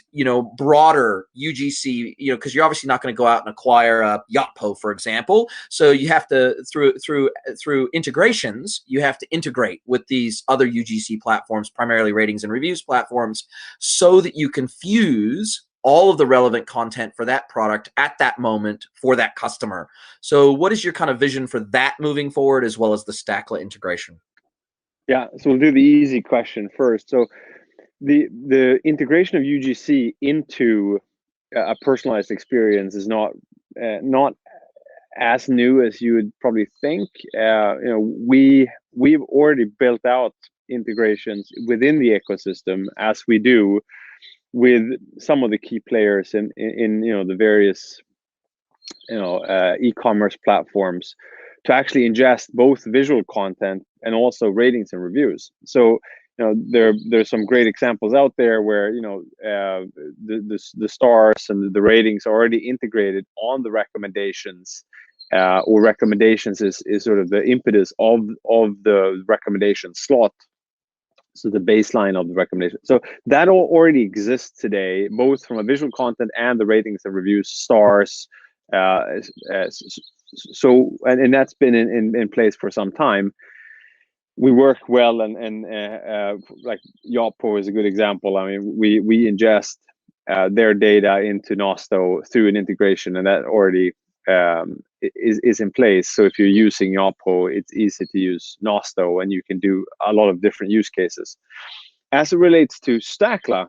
broader UGC, because you're obviously not going to go out and acquire a Yotpo, for example. So you have to, through integrations, you have to integrate with these other UGC platforms, primarily ratings and reviews platforms, so that you can fuse all of the relevant content for that product at that moment for that customer. So what is your kind of vision for that moving forward, as well as the Stackla integration? Yeah, so we'll do the easy question first. So the integration of UGC into a personalized experience is not as new as you would probably think. We've already built out integrations within the ecosystem, as we do with some of the key players in the various e-commerce platforms, to actually ingest both visual content and also ratings and reviews. So there's some great examples out there where the stars and the ratings are already integrated on the recommendations, or recommendations is sort of the impetus of the recommendation slot. So the baseline of the recommendation. So that all already exists today, both from a visual content and the ratings and reviews, stars. So that's been in place for some time. We work well, and like Yotpo is a good example. I mean, we ingest their data into Nosto through an integration, and that already is in place. So if you're using Yotpo, it's easy to use Nosto, and you can do a lot of different use cases. As it relates to Stackla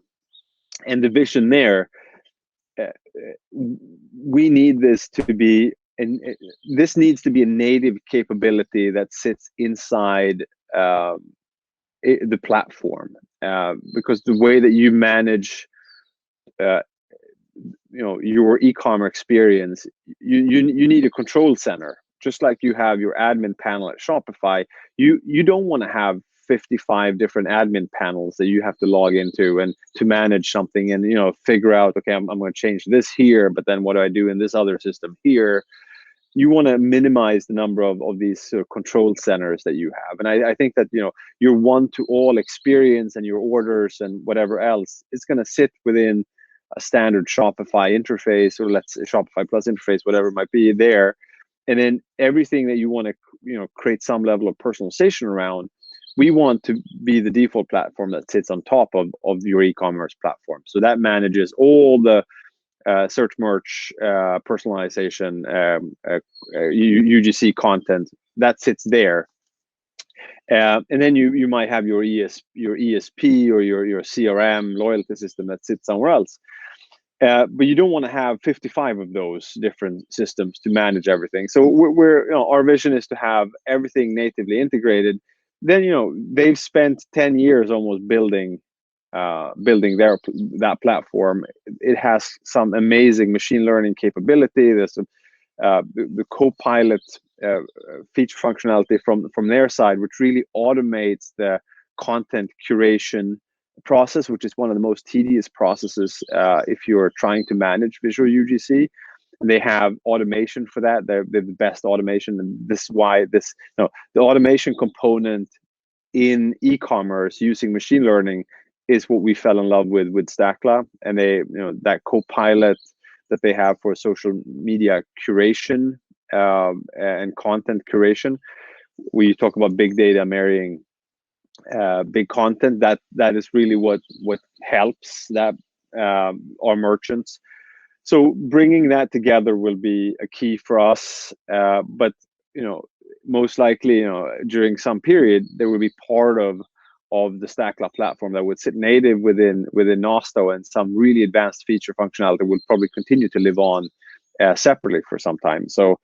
and the vision there, we need this to be, and this needs to be a native capability that sits inside the platform, because the way that you manage your e-commerce experience, you need a control center, just like you have your admin panel at Shopify. You don't want to have 55 different admin panels that you have to log into and to manage something, and figure out, okay, I'm going to change this here, but then what do I do in this other system here? You want to minimize the number of these sort of control centers that you have. And I think that your one-to-all experience and your orders and whatever else is going to sit within a standard Shopify interface, or let's say Shopify Plus interface, whatever it might be there. And then everything that you want to create some level of personalization around, we want to be the default platform that sits on top of your e-commerce platform. So that manages all the search merch, personalization, UGC content that sits there. And then you might have your ESP or your CRM loyalty system that sits somewhere else. But you don't want to have 55 of those different systems to manage everything. So our vision is to have everything natively integrated. Then they've spent 10 years almost building building that platform. It has some amazing machine learning capability. There's the Copilot feature functionality from their side, which really automates the content curation process, which is one of the most tedious processes if you're trying to manage Visual UGC. They have automation for that. They're the best automation, and this is why the automation component in e-commerce using machine learning is what we fell in love with Stackla, and that Copilot that they have for social media curation and content curation. We talk about big data marrying big content. That is really what helps that our merchants. So bringing that together will be a key for us. But most likely, during some period, there will be part of the Stackla platform that would sit native within Nosto, and some really advanced feature functionality will probably continue to live on separately for some time. So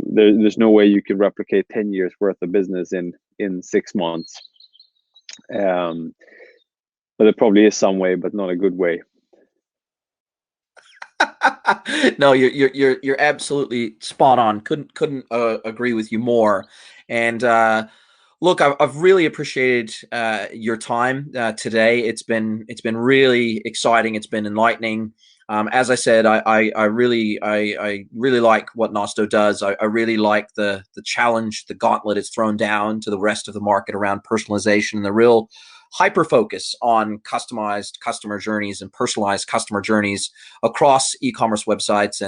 there's no way you can replicate 10 years worth of business in 6 months. But there probably is some way, but not a good way. No, you're absolutely spot on. Couldn't agree with you more. And look, I've really appreciated your time today. It's been really exciting. It's been enlightening. As I said, I really like what Nosto does. I really like the challenge, the gauntlet it's thrown down to the rest of the market around personalization and the real hyper focus on customized customer journeys and personalized customer journeys across e-commerce websites.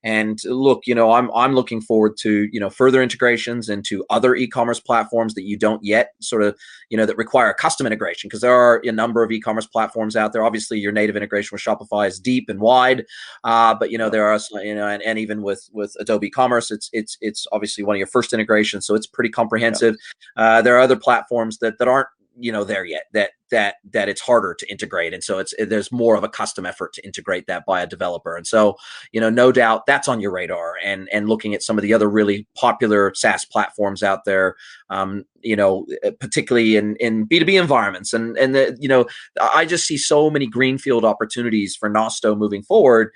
And look, I'm looking forward to further integrations into other e-commerce platforms that you don't yet sort of that require custom integration, because there are a number of e-commerce platforms out there. Obviously, your native integration with Shopify is deep and wide, but there are and even with Adobe Commerce, it's obviously one of your first integrations, so it's pretty comprehensive. There are other platforms that aren't there yet, that it's harder to integrate, and so there's more of a custom effort to integrate that by a developer. And so no doubt that's on your radar, and looking at some of the other really popular SaaS platforms out there, particularly in B2B environments, and I just see so many greenfield opportunities for Nosto moving forward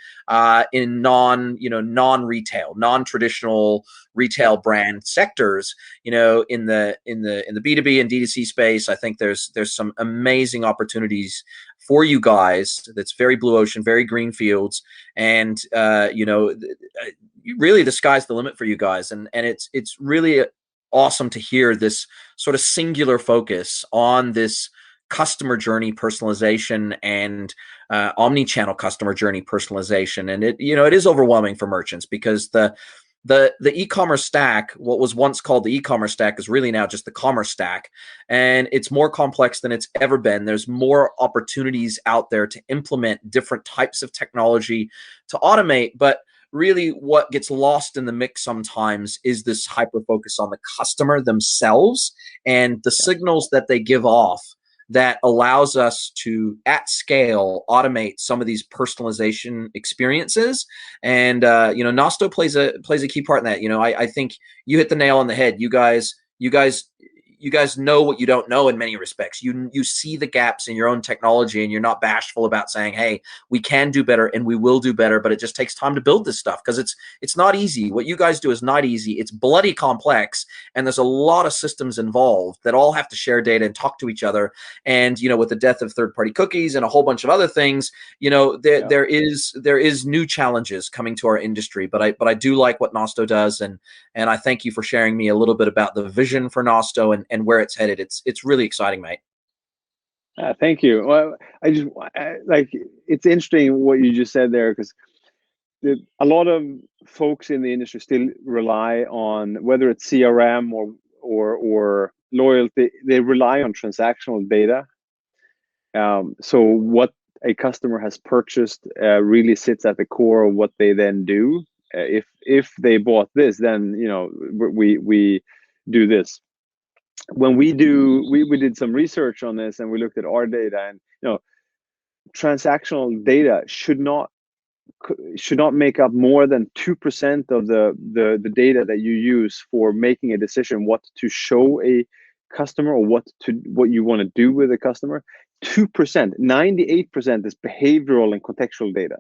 in non-retail, non-traditional retail brand sectors. In the B2B and D2C space, I think there's some amazing opportunities for you guys. That's very blue ocean, very green fields, and really the sky's the limit for you guys. And it's really awesome to hear this sort of singular focus on this customer journey personalization and omni-channel customer journey personalization. And it is overwhelming for merchants, because the e-commerce stack, what was once called the e-commerce stack, is really now just the commerce stack, and it's more complex than it's ever been. There's more opportunities out there to implement different types of technology to automate, but really what gets lost in the mix sometimes is this hyper focus on the customer themselves and the signals that they give off that allows us to, at scale, automate some of these personalization experiences. And Nosto plays a key part in that. I think you hit the nail on the head. You guys know what you don't know in many respects. You see the gaps in your own technology, and you're not bashful about saying, hey, we can do better and we will do better, but it just takes time to build this stuff, because it's not easy. What you guys do is not easy. It's bloody complex, and there's a lot of systems involved that all have to share data and talk to each other. And with the death of third-party cookies and a whole bunch of other things, there is new challenges coming to our industry. But I do like what Nosto does, and I thank you for sharing me a little bit about the vision for Nosto and where it's headed. It's really exciting, mate. Thank you. Well, it's interesting what you just said there, because a lot of folks in the industry still rely on, whether it's CRM or loyalty, they rely on transactional data. So what a customer has purchased really sits at the core of what they then do. If they bought this, then we do this. When we did some research on this, and we looked at our data, and transactional data should not make up more than 2% of the data that you use for making a decision what to show a customer or what you want to do with the customer. 2%, 98% is behavioral and contextual data.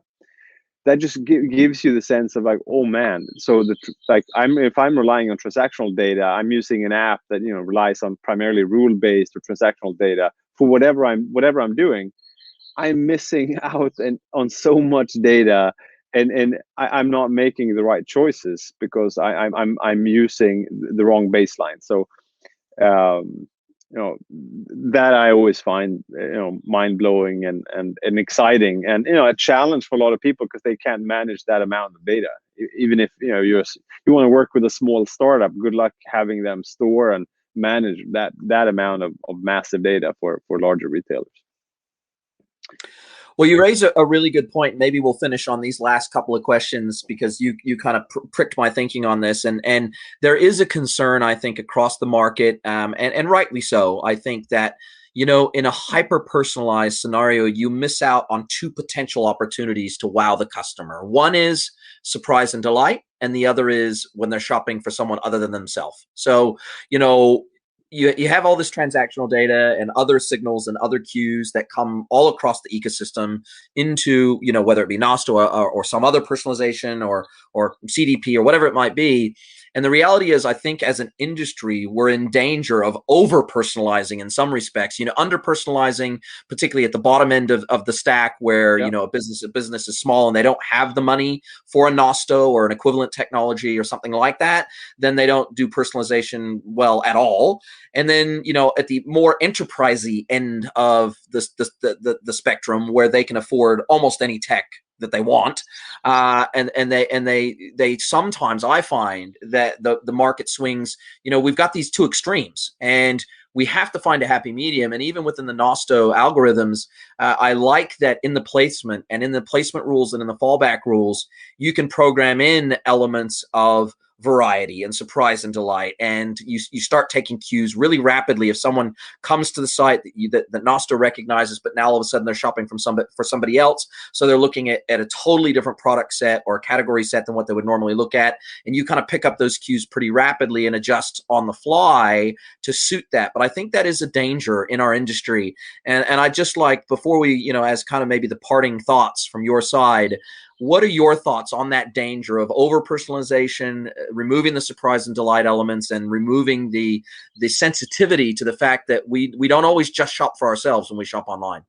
That just gives you the sense of like, oh man, so like if I'm relying on transactional data, I'm using an app that relies on primarily rule-based or transactional data for whatever I'm doing. I'm missing out on so much data, and I'm not making the right choices because I'm using the wrong baseline. So um, that I always find mind blowing and exciting, and a challenge for a lot of people because they can't manage that amount of data. Even if you want to work with a small startup, good luck having them store and manage that amount of massive data for larger retailers. Well, you raise a really good point. Maybe we'll finish on these last couple of questions because you kind of pricked my thinking on this. And there is a concern, I think, across the market, and rightly so. I think that, in a hyper-personalized scenario, you miss out on two potential opportunities to wow the customer. One is surprise and delight, and the other is when they're shopping for someone other than themselves. So, you have all this transactional data and other signals and other cues that come all across the ecosystem into, whether it be Nosto or some other personalization or CDP or whatever it might be. And the reality is, I think as an industry, we're in danger of over personalizing in some respects, under personalizing, particularly at the bottom end of the stack where, Yep. a business is small and they don't have the money for a Nosto or an equivalent technology or something like that. Then they don't do personalization well at all. And then, at the more enterprisey end of the spectrum where they can afford almost any tech that they want, and they sometimes, I find that the market swings. We've got these two extremes, and we have to find a happy medium. And even within the Nosto algorithms, I like that in the placement and in the placement rules and in the fallback rules, you can program in elements of variety and surprise and delight, and you start taking cues really rapidly. If someone comes to the site that Nosto recognizes, but now all of a sudden they're shopping for somebody else, so they're looking at a totally different product set or category set than what they would normally look at, and you kind of pick up those cues pretty rapidly and adjust on the fly to suit that. But I think that is a danger in our industry, and I just like, before we, as kind of maybe the parting thoughts from your side, what are your thoughts on that danger of over personalization, removing the surprise and delight elements, and removing the sensitivity to the fact that we don't always just shop for ourselves when we shop online?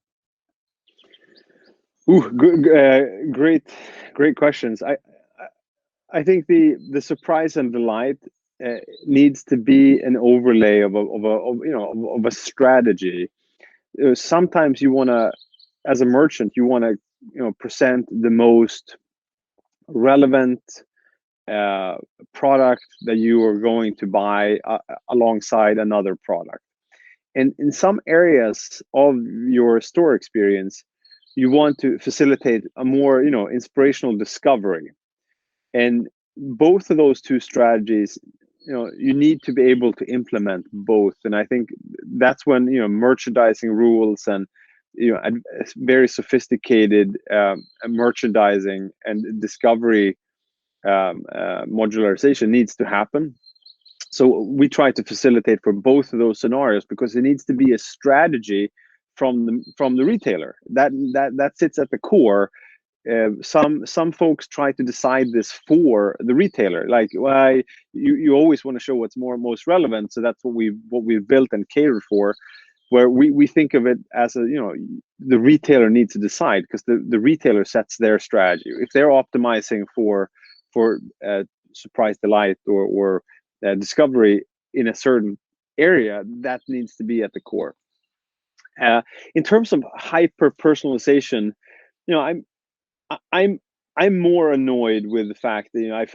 Ooh, good, great questions. I think the surprise and delight needs to be an overlay of a strategy. Sometimes you want to, as a merchant, you want to present the most relevant product that you are going to buy alongside another product. And in some areas of your store experience, you want to facilitate a more inspirational discovery. And both of those two strategies, you need to be able to implement both. And I think that's when merchandising rules and very sophisticated merchandising and discovery modularization needs to happen. So we try to facilitate for both of those scenarios because it needs to be a strategy from the retailer that sits at the core. Some folks try to decide this for the retailer, like, well, you always want to show what's most relevant, so that's what we've built and catered for. Where we think of it as the retailer needs to decide, because the retailer sets their strategy. If they're optimizing for surprise delight or discovery in a certain area, that needs to be at the core. In terms of hyper personalization, I'm more annoyed with the fact that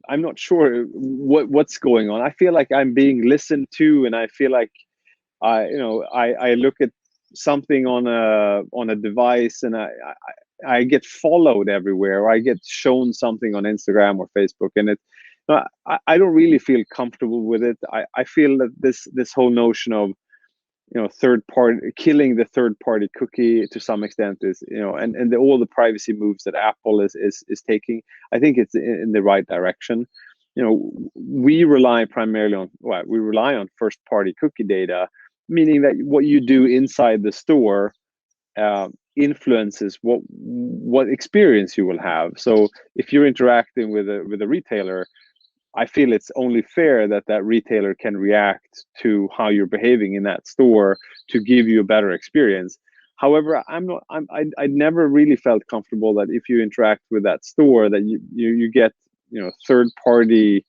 I'm not sure what's going on. I feel like I'm being listened to, and I feel like I look at something on a device, and I get followed everywhere, or I get shown something on Instagram or Facebook, and I don't really feel comfortable with it. I feel that this whole notion of killing the third party cookie to some extent is all the privacy moves that Apple is taking, I think it's in the right direction. we rely primarily on first party cookie data, meaning that what you do inside the store influences what experience you will have. So if you're interacting with a retailer, I feel it's only fair that that retailer can react to how you're behaving in that store to give you a better experience. However, I never really felt comfortable that if you interact with that store, that you get third party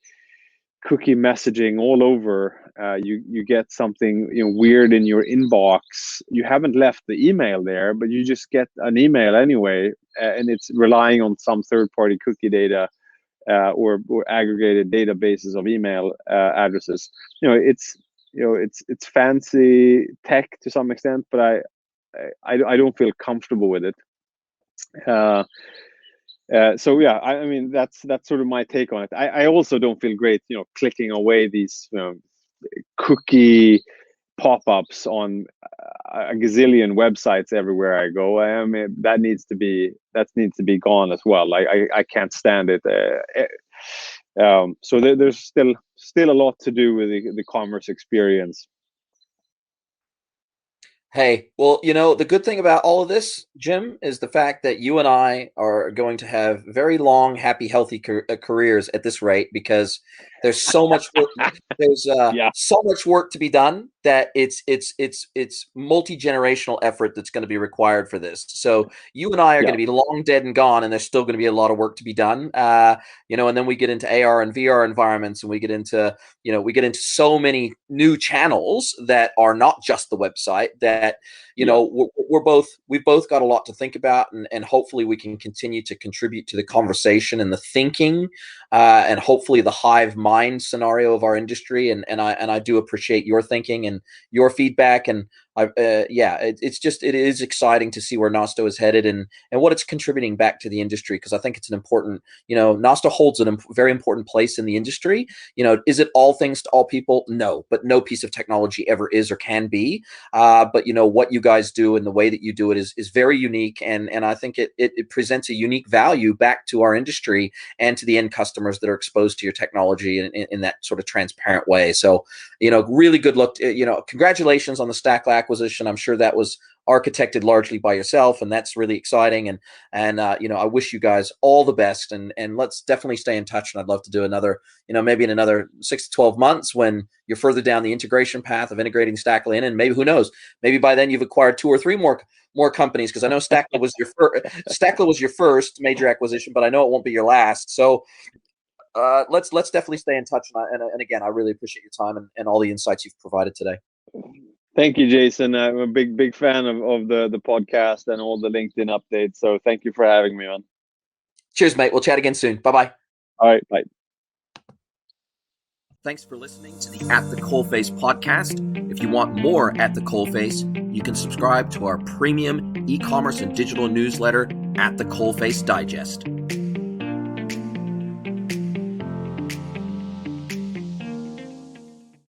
cookie messaging all over. You get something weird in your inbox. You haven't left the email there, but you just get an email anyway, and it's relying on some third party cookie data. Or aggregated databases of email addresses. It's fancy tech to some extent, but I don't feel comfortable with it. So yeah, I mean that's sort of my take on it. I also don't feel great, clicking away these cookie pop-ups on a gazillion websites everywhere I go. I mean that needs to be gone as well. I can't stand it. So there's still a lot to do with the commerce experience. Hey, well, the good thing about all of this, Jim, is the fact that you and I are going to have very long, happy, healthy careers at this rate, because there's so much work. There's Yeah. so much work to be done that it's multi-generational effort that's going to be required for this. So you and I are going to be long dead and gone, and there's still going to be a lot of work to be done. And then we get into AR and VR environments, and we get into so many new channels that are not just the website that we've both got a lot to think about, and hopefully we can continue to contribute to the conversation and the thinking, and hopefully the hive mind scenario of our industry. And I do appreciate your thinking and your feedback. And it is exciting to see where Nosto is headed and what it's contributing back to the industry, because I think it's an important, Nosto holds a very important place in the industry. Is it all things to all people? No, but no piece of technology ever is or can be. But what you guys do and the way that you do it is very unique, and I think it presents a unique value back to our industry and to the end customers that are exposed to your technology in that sort of transparent way. So, really good look. Congratulations on the Stackla acquisition. I'm sure that was architected largely by yourself, and that's really exciting. And I wish you guys all the best, and let's definitely stay in touch. And I'd love to do another, maybe in another 6 to 12 months when you're further down the integration path of integrating Stackla in, and maybe, who knows, maybe by then you've acquired 2 or 3 more companies, because I know Stackla was your first major acquisition, but I know it won't be your last. So let's definitely stay in touch. And again, I really appreciate your time and all the insights you've provided today. Thank you, Jason. I'm a big fan of the podcast and all the LinkedIn updates. So thank you for having me on. Cheers, mate. We'll chat again soon. Bye-bye. All right, bye. Thanks for listening to the At the Coalface podcast. If you want more At the Coalface, you can subscribe to our premium e-commerce and digital newsletter, At the Coalface Digest.